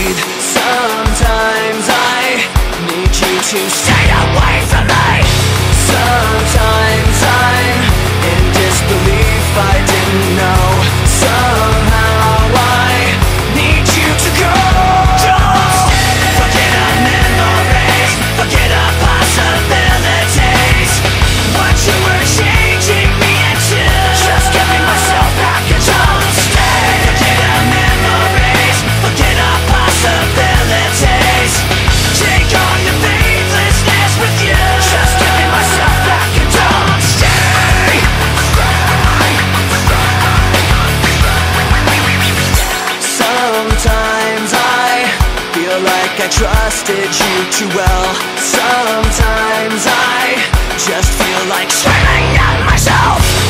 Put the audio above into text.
breathe. Sometimes I need you to stay away from me. Sometimes I'm in disbelief, I didn't know. Somehow I need you to go. Don't stay. Forget our memories, forget our possibilities. What you were changing me into, just giving myself back and don't stay. Forget our memories, forget our possibilities. Take all your faithlessness with you, just giving myself back and don't stay. Sometimes I feel like I trusted you too well. Sometimes I just feel like screaming at myself.